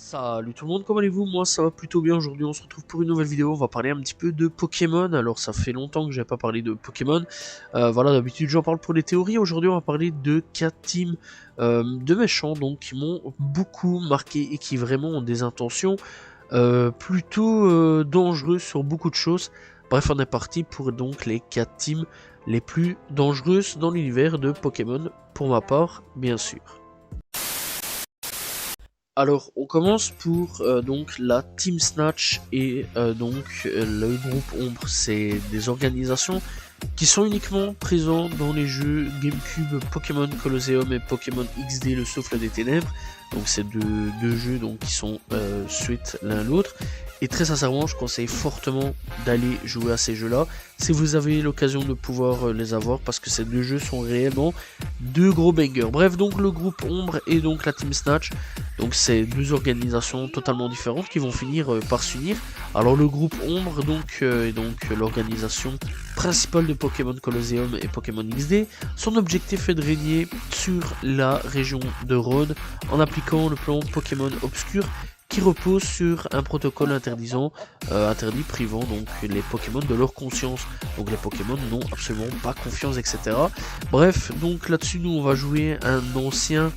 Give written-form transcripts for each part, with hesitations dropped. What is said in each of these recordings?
Salut tout le monde, comment allez-vous? Moi ça va plutôt bien. Aujourd'hui on se retrouve pour une nouvelle vidéo. On va parler un petit peu de Pokémon. Alors ça fait longtemps que j'ai pas parlé de Pokémon. Voilà, d'habitude j'en parle pour les théories. Aujourd'hui on va parler de 4 teams de méchants donc qui m'ont beaucoup marqué et qui vraiment ont des intentions plutôt dangereuses sur beaucoup de choses. Bref, on est parti pour donc les 4 teams les plus dangereuses dans l'univers de Pokémon, pour ma part bien sûr. Alors, on commence pour donc la Team Snatch et le groupe Ombre. C'est des organisations qui sont uniquement présentes dans les jeux GameCube, Pokémon Colosseum et Pokémon XD, le Souffle des Ténèbres. Donc, c'est deux jeux donc, qui sont suite l'un à l'autre. Et très sincèrement, je conseille fortement d'aller jouer à ces jeux-là si vous avez l'occasion de pouvoir les avoir, parce que ces deux jeux sont réellement deux gros bangers. Bref, donc le groupe Ombre et donc la Team Snatch, donc c'est deux organisations totalement différentes qui vont finir par s'unir. Alors le groupe Ombre est donc l'organisation principale de Pokémon Colosseum et Pokémon XD. Son objectif est de régner sur la région de Rhodes en appliquant le plan Pokémon Obscur, qui repose sur un protocole interdit privant donc les Pokémon de leur conscience. Donc les Pokémon n'ont absolument pas confiance, etc. Bref, donc là-dessus nous on va jouer un ancien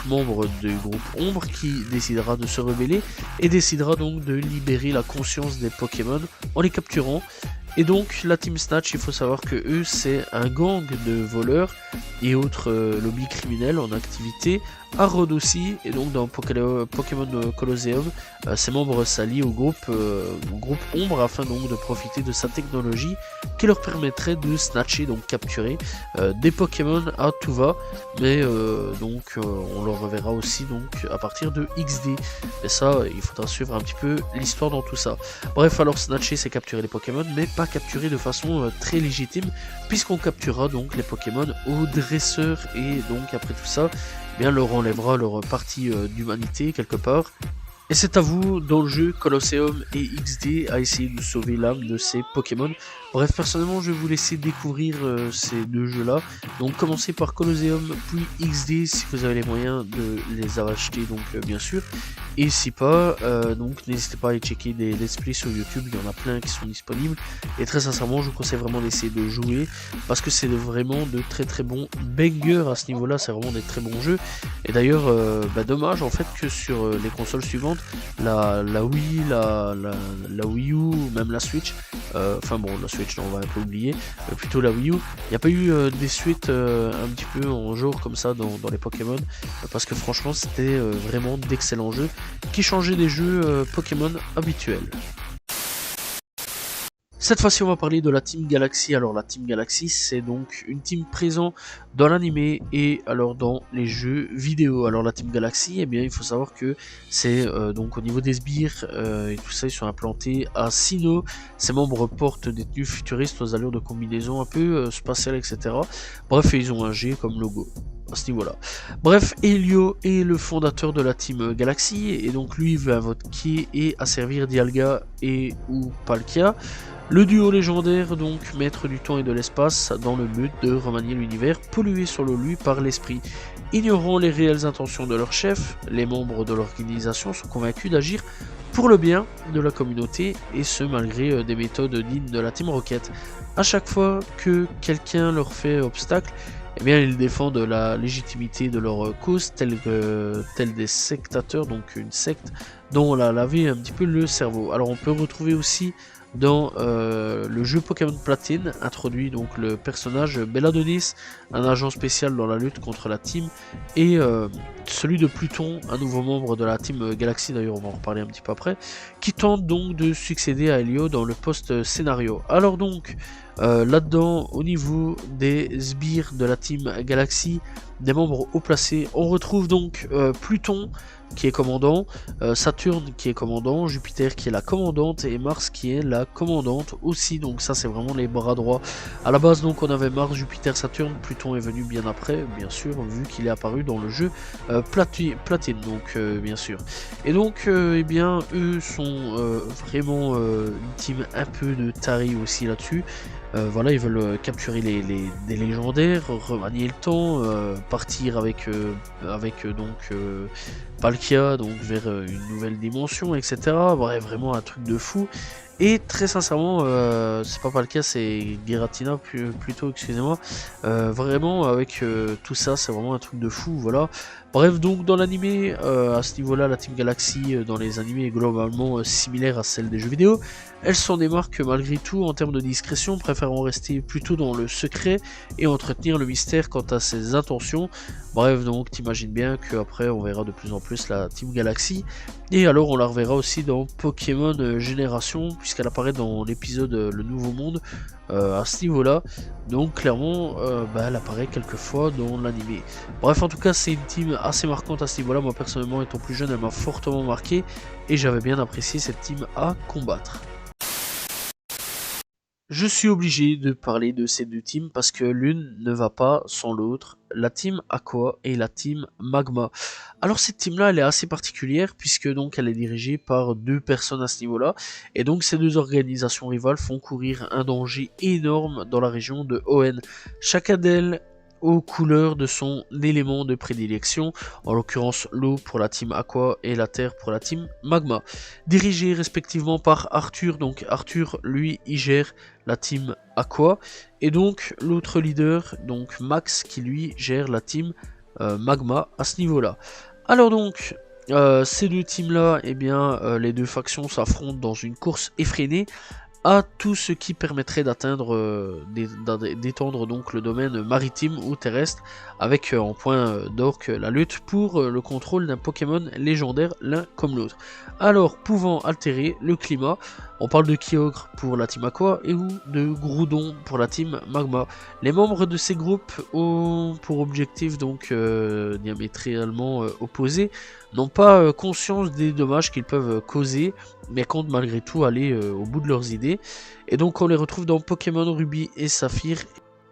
membre du groupe Ombre qui décidera de se rebeller et décidera donc de libérer la conscience des Pokémon en les capturant. Et donc la Team Snatch, il faut savoir que eux c'est un gang de voleurs et autres lobbies criminels en activité à Rhodes aussi. Et donc dans Pokémon Colosseum, ces membres s'allient au groupe Ombre afin donc de profiter de sa technologie qui leur permettrait de snatcher, donc capturer des Pokémon à tout va. Mais on le reverra aussi donc à partir de XD. Et ça, il faudra suivre un petit peu l'histoire dans tout ça. Bref, alors snatcher c'est capturer les Pokémon, mais pas capturer de façon très légitime, puisqu'on capturera donc les Pokémon au dresseur, et donc après tout ça, eh bien leur enlèvera leur partie d'humanité quelque part. Et c'est à vous, dans le jeu Colosseum et XD, à essayer de sauver l'âme de ces Pokémon. Bref, personnellement, je vais vous laisser découvrir ces deux jeux-là. Donc, commencez par Colosseum, puis XD, si vous avez les moyens de les acheter, donc bien sûr. Et si pas, donc n'hésitez pas à aller checker des let's play sur YouTube, il y en a plein qui sont disponibles. Et très sincèrement, je vous conseille vraiment d'essayer de jouer, parce que c'est vraiment de très très bons bangers à ce niveau-là, c'est vraiment des très bons jeux. Et d'ailleurs, dommage en fait que sur les consoles suivantes, la Wii, la Wii U, même la Switch, la Switch on va un peu oublier, mais plutôt la Wii U, il n'y a pas eu des suites un petit peu en genre comme ça dans les Pokémon, parce que franchement c'était vraiment d'excellents jeux qui changeaient des jeux Pokémon habituels. Cette fois-ci, on va parler de la Team Galaxy. Alors, la Team Galaxy, c'est donc une team présente dans l'anime et alors dans les jeux vidéo. Alors, la Team Galaxy, eh bien, il faut savoir que c'est donc au niveau des sbires et tout ça, ils sont implantés à Sinnoh. Ces membres portent des tenues futuristes aux allures de combinaison un peu spatiales, etc. Bref, ils ont un G comme logo à ce niveau-là. Bref, Helio est le fondateur de la Team Galaxy et donc lui veut invoquer et asservir Dialga et ou Palkia. Le duo légendaire, donc maître du temps et de l'espace, dans le but de remanier l'univers pollué sur lui par l'esprit. Ignorant les réelles intentions de leur chef, les membres de l'organisation sont convaincus d'agir pour le bien de la communauté, et ce malgré des méthodes dignes de la Team Rocket. À chaque fois que quelqu'un leur fait obstacle, eh bien ils défendent la légitimité de leur cause, tels des sectateurs, donc une secte dont on a lavé un petit peu le cerveau. Alors on peut retrouver aussi dans le jeu Pokémon Platine, introduit donc le personnage Belladonis, un agent spécial dans la lutte contre la team, et celui de Pluton, un nouveau membre de la Team Galaxy, d'ailleurs on va en reparler un petit peu après, qui tente donc de succéder à Helio dans le post-scénario. Alors donc, là-dedans, au niveau des sbires de la Team Galaxy, des membres haut placés, on retrouve donc Pluton qui est commandant, Saturne qui est commandant, Jupiter qui est la commandante et Mars qui est la commandante aussi. Donc ça c'est vraiment les bras droits. À la base donc on avait Mars, Jupiter, Saturne, Pluton est venu bien après, bien sûr, vu qu'il est apparu dans le jeu Platine, donc bien sûr. Et donc eh bien eux sont vraiment une team un peu de tarés aussi là-dessus. Voilà, ils veulent capturer des légendaires, remanier le temps, partir avec, Palkia donc vers une nouvelle dimension, etc. Bref, vraiment un truc de fou. Et très sincèrement, c'est pas Palkia, c'est Giratina plutôt, excusez-moi. Vraiment, avec tout ça, c'est vraiment un truc de fou, voilà. Bref, donc dans l'animé, à ce niveau-là, la Team Galaxy dans les animés est globalement similaire à celle des jeux vidéo. Elle s'en démarque malgré tout en termes de discrétion, préférant rester plutôt dans le secret et entretenir le mystère quant à ses intentions. Bref, donc t'imagines bien qu'après on verra de plus en plus la Team Galaxy. Et alors on la reverra aussi dans Pokémon Génération, puisqu'elle apparaît dans l'épisode Le Nouveau Monde à ce niveau-là. Donc clairement, elle apparaît quelques fois dans l'animé. Bref, en tout cas, c'est une team assez marquante à ce niveau-là. Moi personnellement, étant plus jeune, elle m'a fortement marqué et j'avais bien apprécié cette team à combattre. Je suis obligé de parler de ces deux teams parce que l'une ne va pas sans l'autre, la team Aqua et la team Magma. Alors cette team là elle est assez particulière puisque donc elle est dirigée par deux personnes à ce niveau là et donc ces deux organisations rivales font courir un danger énorme dans la région de Hoenn. Chacun d'elles aux couleurs de son élément de prédilection, en l'occurrence l'eau pour la team Aqua et la terre pour la team Magma. Dirigés respectivement par Arthur, donc Arthur lui il gère la team Aqua, et donc l'autre leader, donc Max, qui lui gère la team Magma à ce niveau-là. Alors donc, ces deux teams là, eh bien, les deux factions s'affrontent dans une course effrénée à tout ce qui permettrait d'atteindre, d'étendre donc le domaine maritime ou terrestre, avec en point d'orque la lutte pour le contrôle d'un Pokémon légendaire l'un comme l'autre. Alors, pouvant altérer le climat, on parle de Kyogre pour la team Aqua et ou de Groudon pour la team Magma. Les membres de ces groupes ont pour objectif donc diamétralement opposés, n'ont pas conscience des dommages qu'ils peuvent causer, mais comptent malgré tout aller au bout de leurs idées. Et donc on les retrouve dans Pokémon Ruby et Saphir,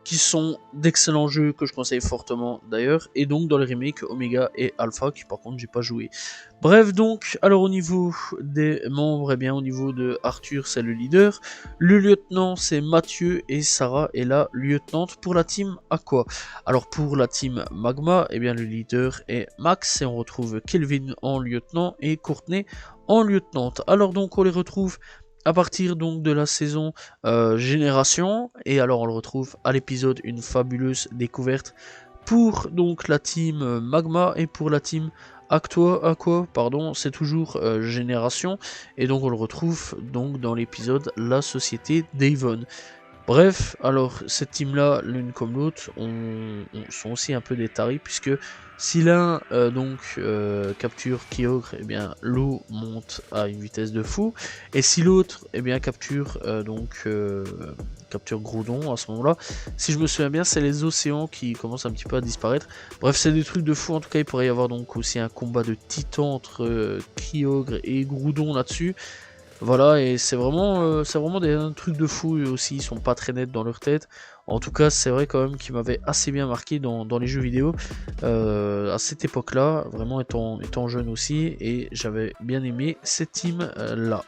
qui sont d'excellents jeux que je conseille fortement d'ailleurs, et donc dans les remakes Omega et Alpha, qui par contre j'ai pas joué. Bref donc, alors au niveau des membres, eh bien au niveau de Arthur c'est le leader, le lieutenant c'est Mathieu et Sarah est la lieutenante pour la team Aqua. Alors pour la team Magma, eh bien le leader est Max et on retrouve Kelvin en lieutenant et Courtney en lieutenante. Alors donc on les retrouve à partir donc de la saison Génération, et alors on le retrouve à l'épisode Une fabuleuse découverte pour donc la team Magma, et pour la team Aqua, pardon, c'est toujours Génération, et donc on le retrouve donc dans l'épisode La Société d'Avon. Bref, alors cette team là, l'une comme l'autre, sont aussi un peu des tarés, puisque si l'un capture Kyogre, eh bien l'eau monte à une vitesse de fou, et si l'autre capture Groudon à ce moment-là, si je me souviens bien, c'est les océans qui commencent un petit peu à disparaître. Bref, c'est des trucs de fou. En tout cas, il pourrait y avoir donc aussi un combat de titans entre Kyogre et Groudon là-dessus. Voilà, et c'est vraiment des trucs de fou aussi, ils sont pas très nets dans leur tête. En tout cas, c'est vrai quand même qu'ils m'avaient assez bien marqué dans les jeux vidéo à cette époque-là, vraiment étant jeune aussi, et j'avais bien aimé cette team-là.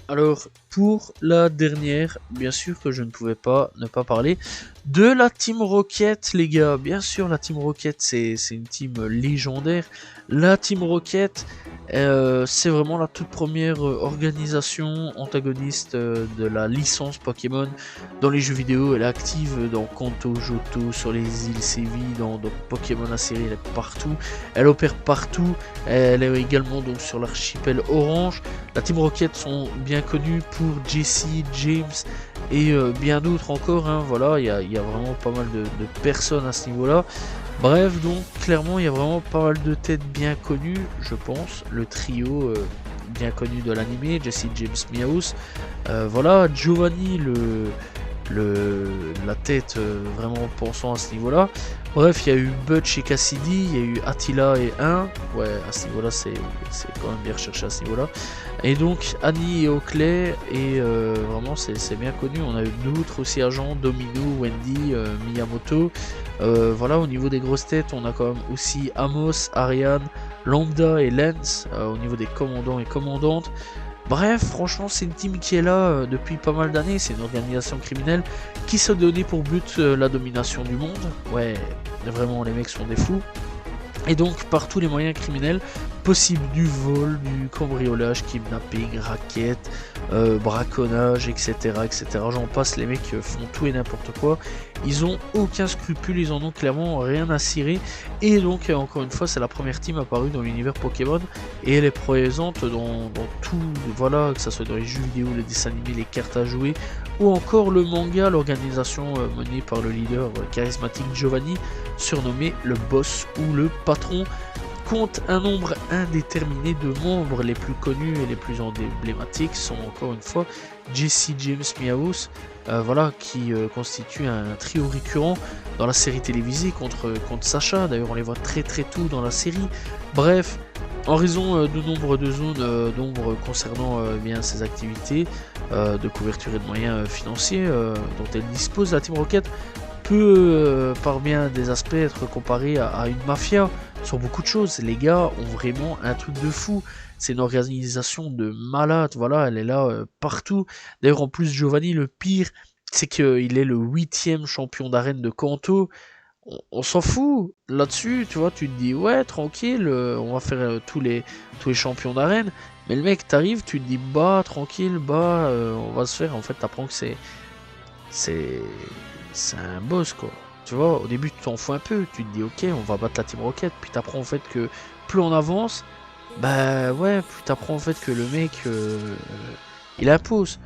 Alors, pour la dernière, bien sûr que je ne pouvais pas ne pas parler de la Team Rocket, les gars. Bien sûr, la Team Rocket, c'est une team légendaire. La Team Rocket, c'est vraiment la toute première organisation antagoniste de la licence Pokémon dans les jeux vidéo. Elle est active dans Kanto, Johto, sur les îles Sévi, dans Pokémon la série, elle est partout. Elle opère partout. Elle est également donc sur l'archipel Orange. La Team Rocket sont bien connus pour Jesse, James et bien d'autres encore, hein. Voilà, il y a vraiment pas mal de personnes à ce niveau-là. Bref, donc clairement, il y a vraiment pas mal de têtes bien connues, je pense. Le trio bien connu de l'anime, Jesse, James, Meowth. Voilà, Giovanni, la tête vraiment pensant à ce niveau-là. Bref, il y a eu Butch et Cassidy, il y a eu Attila et 1. Ouais, à ce niveau-là, c'est quand même bien recherché à ce niveau-là. Et donc Annie et Oakley, et vraiment c'est bien connu. On a eu d'autres aussi agents, Domino, Wendy, Miyamoto. Voilà, au niveau des grosses têtes, on a quand même aussi Amos, Ariane, Lambda et Lance au niveau des commandants et commandantes. Bref, franchement, c'est une team qui est là depuis pas mal d'années. C'est une organisation criminelle qui s'est donnée pour but la domination du monde. Ouais, vraiment, les mecs sont des fous. Et donc par tous les moyens criminels possibles, du vol, du cambriolage, kidnapping, racket, braconnage, etc. etc. J'en passe, les mecs font tout et n'importe quoi. Ils ont aucun scrupule, ils en ont clairement rien à cirer. Et donc encore une fois, c'est la première team apparue dans l'univers Pokémon. Et elle est présente dans tout, voilà, que ce soit dans les jeux vidéo, les dessins animés, les cartes à jouer, ou encore le manga, l'organisation menée par le leader charismatique Giovanni, surnommé le boss ou le patron, compte un nombre indéterminé de membres. Les plus connus et les plus emblématiques sont encore une fois Jesse James Meowth, voilà, qui constitue un trio récurrent dans la série télévisée contre Sacha. D'ailleurs on les voit très tôt dans la série. Bref, en raison de nombre de zones d'ombre concernant bien ses activités de couverture et de moyens financiers dont elle dispose, la Team Rocket peut par bien des aspects être comparée à une mafia sur beaucoup de choses. Les gars ont vraiment un truc de fou. C'est une organisation de malade, voilà, elle est là partout. D'ailleurs en plus Giovanni, le pire, c'est qu'il est le 8e champion d'arène de Kanto. On s'en fout là-dessus, tu vois, tu te dis ouais tranquille, on va faire tous les champions d'arène, mais le mec t'arrive, tu te dis bah tranquille, bah on va se faire, en fait t'apprends que c'est un boss quoi, tu vois. Au début tu t'en fous un peu, tu te dis ok on va battre la Team Rocket, puis t'apprends en fait que plus on avance, bah ouais, plus t'apprends en fait que le mec il impose.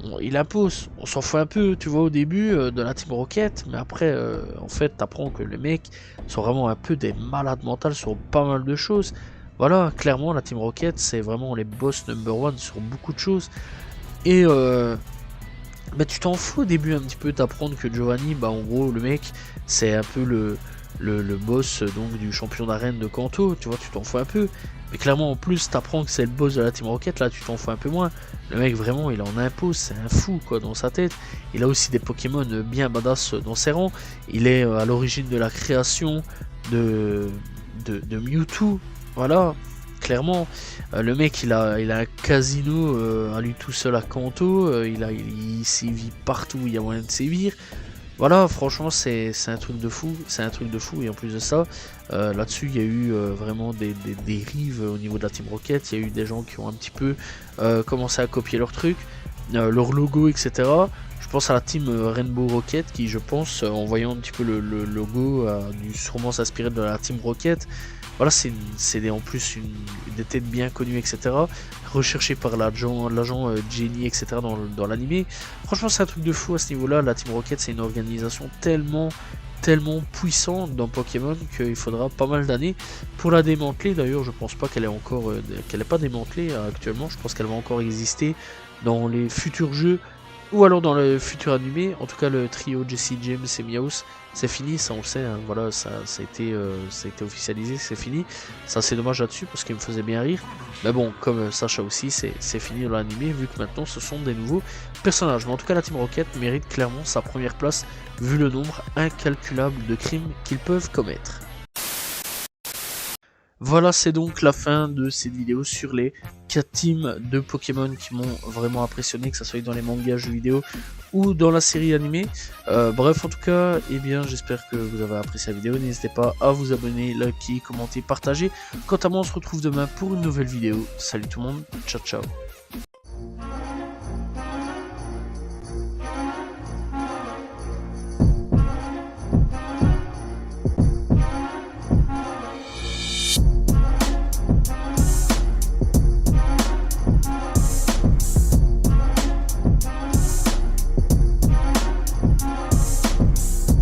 On s'en fout un peu, tu vois, au début de la Team Rocket, mais après, en fait, t'apprends que les mecs sont vraiment un peu des malades mentales sur pas mal de choses. Voilà, clairement, la Team Rocket, c'est vraiment les boss number one sur beaucoup de choses. Et bah, tu t'en fous au début un petit peu d'apprendre que Giovanni, bah en gros, le mec, c'est un peu le boss donc du champion d'arène de Kanto, tu vois, tu t'en fous un peu. Mais clairement en plus t'apprends que c'est le boss de la Team Rocket, là tu t'en fous un peu moins. Le mec vraiment il en impose, c'est un fou quoi dans sa tête. Il a aussi des Pokémon bien badass dans ses rangs. Il est à l'origine de la création de Mewtwo, voilà. Clairement, le mec il a un casino à lui tout seul à Kanto, il sévit partout où il y a moyen de sévir. Voilà, franchement, c'est un truc de fou, et en plus de ça, là-dessus, il y a eu vraiment des dérives au niveau de la Team Rocket. Il y a eu des gens qui ont un petit peu commencé à copier leur truc, leur logo, etc. Je pense à la Team Rainbow Rocket qui, je pense, en voyant un petit peu le logo, a dû sûrement s'inspirer de la Team Rocket. Voilà, c'est en plus des têtes bien connues, etc. Recherché par l'agent Jenny, etc. dans l'animé. Franchement, c'est un truc de fou à ce niveau-là. La Team Rocket, c'est une organisation tellement puissante dans Pokémon qu'il faudra pas mal d'années pour la démanteler. D'ailleurs, je pense pas qu'elle est encore, qu'elle est pas démantelée actuellement. Je pense qu'elle va encore exister dans les futurs jeux ou alors dans le futur animé. En tout cas, le trio Jesse James et Meowth, c'est fini, ça on le sait, hein. Voilà, ça a été officialisé, c'est fini. Ça c'est dommage là-dessus parce qu'il me faisait bien rire. Mais bon, comme Sacha aussi, c'est fini dans l'animé vu que maintenant ce sont des nouveaux personnages. Mais en tout cas, la Team Rocket mérite clairement sa première place vu le nombre incalculable de crimes qu'ils peuvent commettre. Voilà, c'est donc la fin de cette vidéo sur les 4 teams de Pokémon qui m'ont vraiment impressionné, que ce soit dans les mangas, jeux vidéo ou dans la série animée. Bref, en tout cas, eh bien, j'espère que vous avez apprécié la vidéo. N'hésitez pas à vous abonner, liker, commenter, partager. Quant à moi, on se retrouve demain pour une nouvelle vidéo. Salut tout le monde, ciao ciao.